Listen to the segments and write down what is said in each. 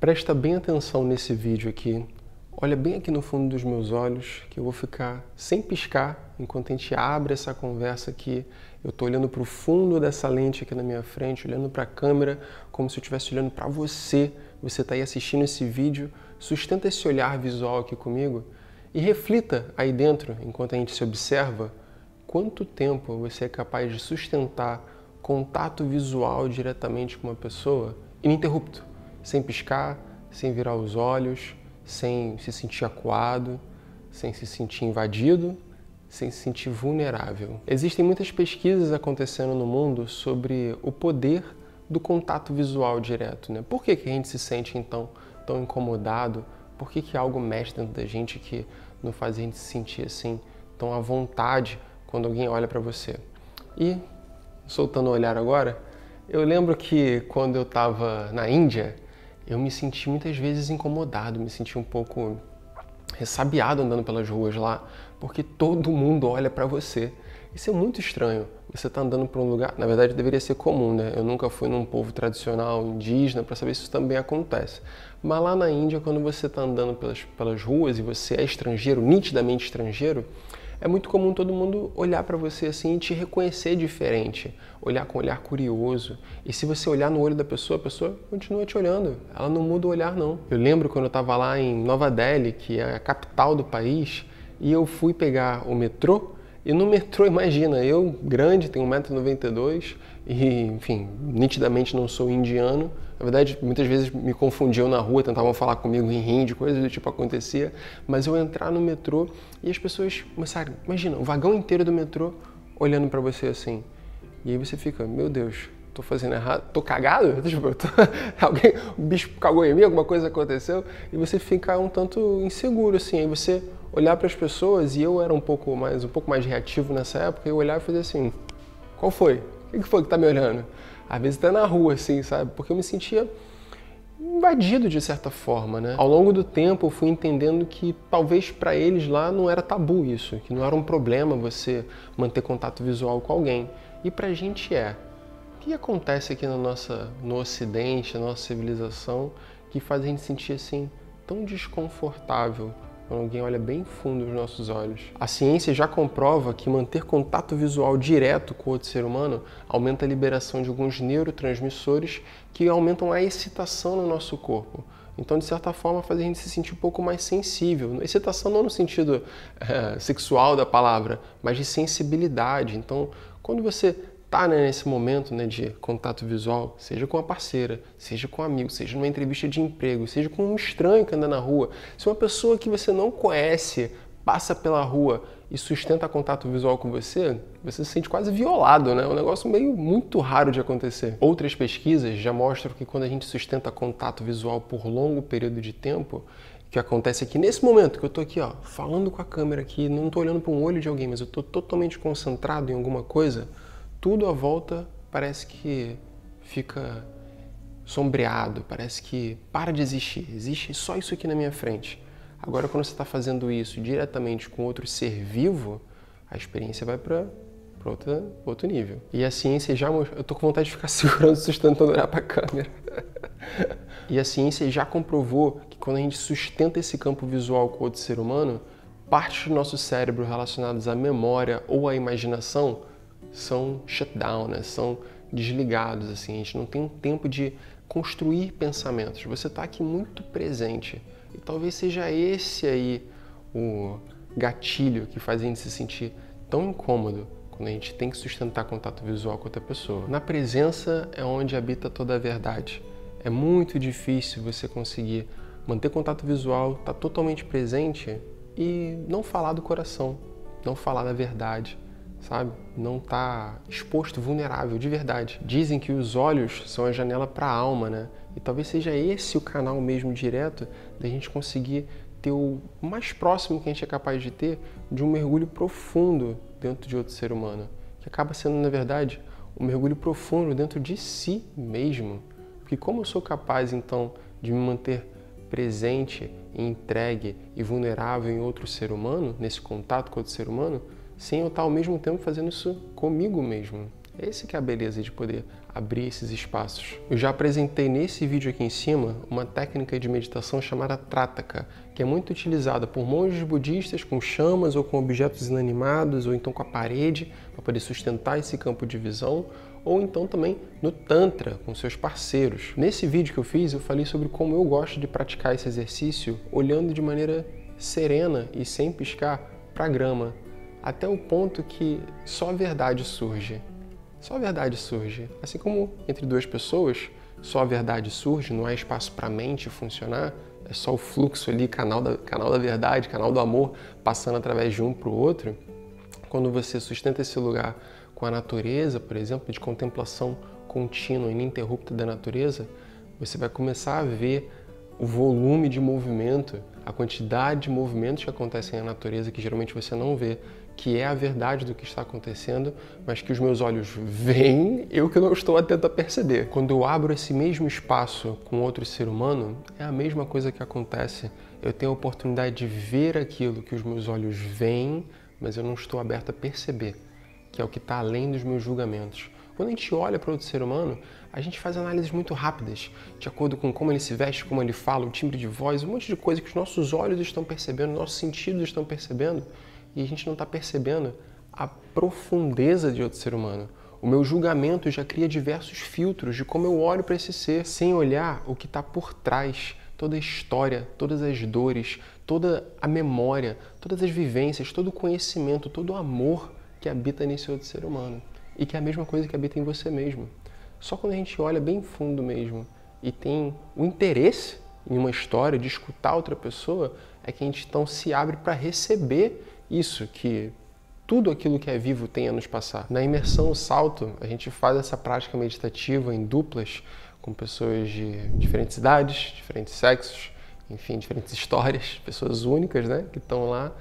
Presta bem atenção nesse vídeo aqui. Olha bem aqui no fundo dos meus olhos, que eu vou ficar sem piscar enquanto a gente abre essa conversa aqui. Eu estou olhando para o fundo dessa lente aqui na minha frente, olhando para a câmera, como se eu estivesse olhando para você. Você está aí assistindo esse vídeo, sustenta esse olhar visual aqui comigo e reflita aí dentro, enquanto a gente se observa, quanto tempo você é capaz de sustentar contato visual diretamente com uma pessoa ininterrupto, sem piscar, sem virar os olhos, sem se sentir acuado, sem se sentir invadido, sem se sentir vulnerável. Existem muitas pesquisas acontecendo no mundo sobre o poder do contato visual direto, né? Por que a gente se sente então tão incomodado? Por que algo mexe dentro da gente que não faz a gente se sentir assim tão à vontade quando alguém olha para você? E, soltando o olhar agora, eu lembro que quando eu estava na Índia, eu me senti muitas vezes incomodado, me senti um pouco ressabiado andando pelas ruas lá, porque todo mundo olha para você. Isso é muito estranho. Você está andando por um lugar, na verdade deveria ser comum, né? Eu nunca fui num povo tradicional indígena para saber se isso também acontece. Mas lá na Índia, quando você está andando pelas ruas e você é estrangeiro, nitidamente estrangeiro, é muito comum todo mundo olhar para você assim e te reconhecer diferente, olhar com um olhar curioso. E se você olhar no olho da pessoa, a pessoa continua te olhando, ela não muda o olhar não. Eu lembro quando eu estava lá em Nova Delhi, que é a capital do país, e eu fui pegar o metrô, e no metrô, imagina, eu grande, tenho 1,92 m e, enfim, nitidamente não sou indiano. Na verdade, muitas vezes me confundiam na rua, tentavam falar comigo em hindi, coisas do tipo acontecia. Mas eu entrar no metrô e as pessoas começaram, imagina, o vagão inteiro do metrô olhando pra você assim. E aí você fica, meu Deus, tô fazendo errado, tô cagado? Alguém, o bicho cagou em mim, alguma coisa aconteceu? E você fica um tanto inseguro, assim. Aí você olhar para as pessoas, e eu era um pouco mais reativo nessa época, eu olhava e fazia assim, qual foi? O que foi que tá me olhando? Às vezes até na rua, assim, sabe? Porque eu me sentia invadido de certa forma, né? Ao longo do tempo eu fui entendendo que talvez para eles lá não era tabu isso, que não era um problema você manter contato visual com alguém. E pra gente é. O que acontece aqui no Ocidente, na nossa civilização, que faz a gente sentir assim tão desconfortável quando alguém olha bem fundo nos nossos olhos? A ciência já comprova que manter contato visual direto com outro ser humano aumenta a liberação de alguns neurotransmissores que aumentam a excitação no nosso corpo. Então, de certa forma, faz a gente se sentir um pouco mais sensível. Excitação não no sentido sexual da palavra, mas de sensibilidade. Então, quando você tá, né, nesse momento, né, de contato visual, seja com a parceira, seja com um amigo, seja numa entrevista de emprego, seja com um estranho que anda na rua, se uma pessoa que você não conhece passa pela rua e sustenta contato visual com você, você se sente quase violado, né? É um negócio meio muito raro de acontecer. Outras pesquisas já mostram que quando a gente sustenta contato visual por longo período de tempo, que acontece aqui nesse momento que eu tô aqui, ó, falando com a câmera aqui, não tô olhando para um olho de alguém, mas eu tô totalmente concentrado em alguma coisa, tudo à volta parece que fica sombreado, parece que para de existir, existe só isso aqui na minha frente. Agora, quando você está fazendo isso diretamente com outro ser vivo, a experiência vai para outro nível. E a ciência já mostrou, eu tô com vontade de ficar segurando, sustentando, olhar para a câmera. E a ciência já comprovou que quando a gente sustenta esse campo visual com outro ser humano, partes do nosso cérebro relacionadas à memória ou à imaginação são shutdown, né? São desligados, assim, a gente não tem um tempo de construir pensamentos. Você está aqui muito presente e talvez seja esse aí o gatilho que faz a gente se sentir tão incômodo quando a gente tem que sustentar contato visual com outra pessoa. Na presença é onde habita toda a verdade. É muito difícil você conseguir manter contato visual, estar totalmente presente e não falar do coração, não falar da verdade, sabe? Não tá exposto, vulnerável, de verdade. Dizem que os olhos são a janela para a alma, né? E talvez seja esse o canal mesmo direto da gente conseguir ter o mais próximo que a gente é capaz de ter de um mergulho profundo dentro de outro ser humano, que acaba sendo, na verdade, um mergulho profundo dentro de si mesmo. Porque como eu sou capaz, então, de me manter presente, entregue e vulnerável em outro ser humano, nesse contato com outro ser humano, sem eu estar ao mesmo tempo fazendo isso comigo mesmo. Esse que é a beleza de poder abrir esses espaços. Eu já apresentei nesse vídeo aqui em cima uma técnica de meditação chamada Trataka, que é muito utilizada por monges budistas com chamas ou com objetos inanimados ou então com a parede para poder sustentar esse campo de visão, ou então também no Tantra com seus parceiros. Nesse vídeo que eu fiz, eu falei sobre como eu gosto de praticar esse exercício olhando de maneira serena e sem piscar para a grama, até o ponto que só a verdade surge. Só a verdade surge. Assim como entre duas pessoas, só a verdade surge, não há espaço para a mente funcionar, é só o fluxo ali, canal da verdade, canal do amor, passando através de um para o outro. Quando você sustenta esse lugar com a natureza, por exemplo, de contemplação contínua e ininterrupta da natureza, você vai começar a ver o volume de movimento, a quantidade de movimentos que acontecem na natureza que geralmente você não vê, que é a verdade do que está acontecendo, mas que os meus olhos veem, eu que não estou atento a perceber. Quando eu abro esse mesmo espaço com outro ser humano, é a mesma coisa que acontece. Eu tenho a oportunidade de ver aquilo que os meus olhos veem, mas eu não estou aberto a perceber, que é o que está além dos meus julgamentos. Quando a gente olha para outro ser humano, a gente faz análises muito rápidas, de acordo com como ele se veste, como ele fala, o timbre de voz, um monte de coisa que os nossos olhos estão percebendo, nossos sentidos estão percebendo, e a gente não está percebendo a profundeza de outro ser humano. O meu julgamento já cria diversos filtros de como eu olho para esse ser, sem olhar o que está por trás, toda a história, todas as dores, toda a memória, todas as vivências, todo o conhecimento, todo o amor que habita nesse outro ser humano. E que é a mesma coisa que habita em você mesmo. Só quando a gente olha bem fundo mesmo e tem o interesse em uma história, de escutar outra pessoa, é que a gente então se abre para receber isso que tudo aquilo que é vivo tem a nos passar. Na imersão, o salto, a gente faz essa prática meditativa em duplas com pessoas de diferentes idades, diferentes sexos, enfim, diferentes histórias, pessoas únicas, né, que estão lá,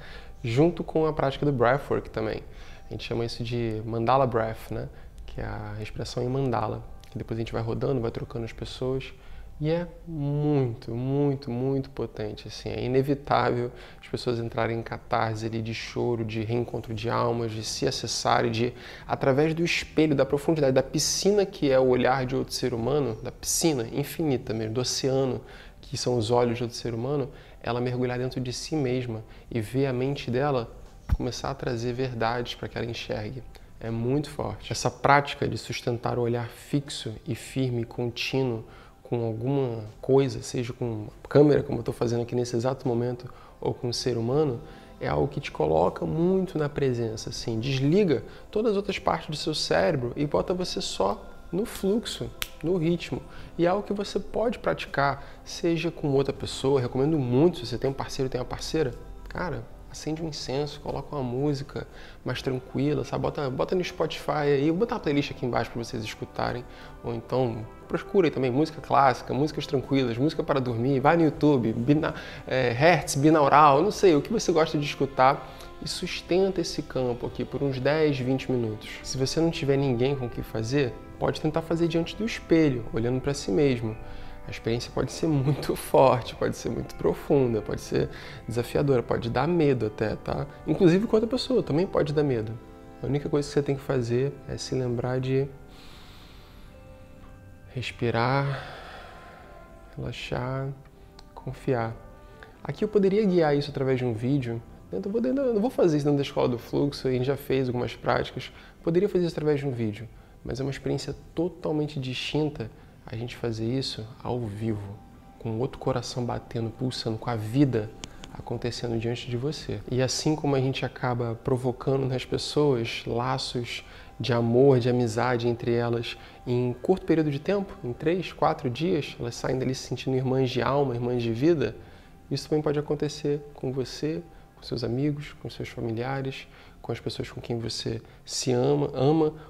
junto com a prática do breathwork também. A gente chama isso de mandala breath, né, que é a respiração em mandala, que depois a gente vai rodando, vai trocando as pessoas. E é muito, muito, muito potente, assim, é inevitável as pessoas entrarem em catarse ali de choro, de reencontro de almas, de se acessarem, de, através do espelho, da profundidade, da piscina que é o olhar de outro ser humano, da piscina infinita mesmo, do oceano, que são os olhos de outro ser humano, ela mergulhar dentro de si mesma e ver a mente dela começar a trazer verdades para que ela enxergue. É muito forte. Essa prática de sustentar o olhar fixo e firme, contínuo, com alguma coisa, seja com uma câmera, como eu estou fazendo aqui nesse exato momento, ou com um ser humano, é algo que te coloca muito na presença, assim, desliga todas as outras partes do seu cérebro e bota você só no fluxo, no ritmo. E é algo que você pode praticar, seja com outra pessoa, recomendo muito, se você tem um parceiro, tem uma parceira, cara, acende um incenso, coloca uma música mais tranquila, sabe? Bota no Spotify aí, eu vou botar uma playlist aqui embaixo para vocês escutarem, ou então procura aí também música clássica, músicas tranquilas, música para dormir, vai no YouTube, Hertz, binaural, não sei, o que você gosta de escutar e sustenta esse campo aqui por uns 10, 20 minutos. Se você não tiver ninguém com o que fazer, pode tentar fazer diante do espelho, olhando para si mesmo. A experiência pode ser muito forte, pode ser muito profunda, pode ser desafiadora, pode dar medo até, tá? Inclusive com outra pessoa também pode dar medo. A única coisa que você tem que fazer é se lembrar de respirar, relaxar, confiar. Aqui eu poderia guiar isso através de um vídeo. Eu não vou fazer isso dentro da Escola do Fluxo, a gente já fez algumas práticas. Poderia fazer isso através de um vídeo, mas é uma experiência totalmente distinta a gente fazer isso ao vivo, com outro coração batendo, pulsando, com a vida acontecendo diante de você. E assim como a gente acaba provocando nas pessoas laços de amor, de amizade entre elas em curto período de tempo, em 3, 4 dias, elas saem dali se sentindo irmãs de alma, irmãs de vida, isso também pode acontecer com você, com seus amigos, com seus familiares, com as pessoas com quem você se ama,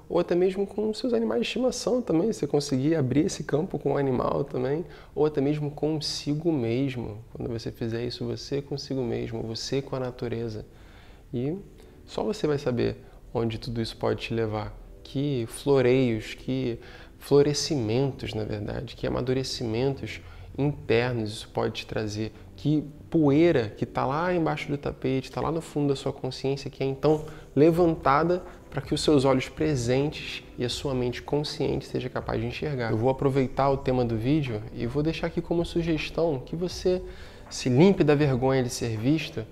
ou até mesmo com seus animais de estimação também, você conseguir abrir esse campo com o animal também, ou até mesmo consigo mesmo. Quando você fizer isso, você consigo mesmo, você com a natureza. E só você vai saber onde tudo isso pode te levar. Que floreios, que florescimentos, na verdade, que amadurecimentos internos isso pode te trazer, que poeira que está lá embaixo do tapete, está lá no fundo da sua consciência, que é então levantada para que os seus olhos presentes e a sua mente consciente seja capaz de enxergar. Eu vou aproveitar o tema do vídeo e vou deixar aqui como sugestão que você se limpe da vergonha de ser vista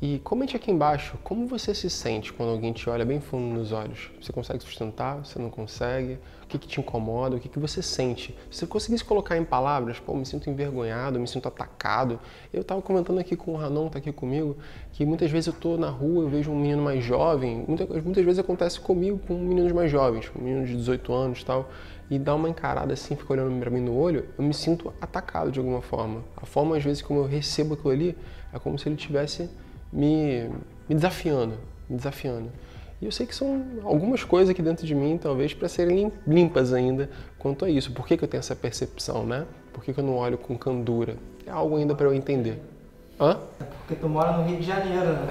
e comente aqui embaixo como você se sente quando alguém te olha bem fundo nos olhos. Você consegue sustentar? Você não consegue? O que te incomoda? O que você sente? Se você conseguisse colocar em palavras, pô, me sinto envergonhado, me sinto atacado. Eu estava comentando aqui com o Ranon, tá aqui comigo, que muitas vezes eu tô na rua, eu vejo um menino mais jovem, muitas vezes acontece comigo com meninos mais jovens, um menino de 18 anos e tal, e dá uma encarada assim, fica olhando pra mim no olho, eu me sinto atacado de alguma forma. A forma, às vezes, como eu recebo aquilo ali, é como se ele tivesse me desafiando. E eu sei que são algumas coisas aqui dentro de mim, talvez, para serem limpas ainda quanto a isso. Por que eu tenho essa percepção, né? Por que eu não olho com candura? É algo ainda para eu entender. Hã? É porque tu mora no Rio de Janeiro, né?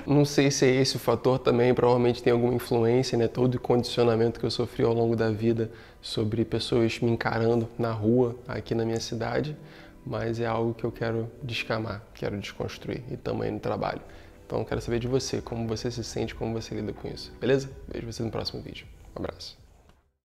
Não sei se é esse o fator também, provavelmente tem alguma influência, né? Todo o condicionamento que eu sofri ao longo da vida sobre pessoas me encarando na rua, aqui na minha cidade, mas é algo que eu quero descamar, quero desconstruir e também no trabalho. Então eu quero saber de você, como você se sente, como você lida com isso, beleza? Vejo você no próximo vídeo. Um abraço.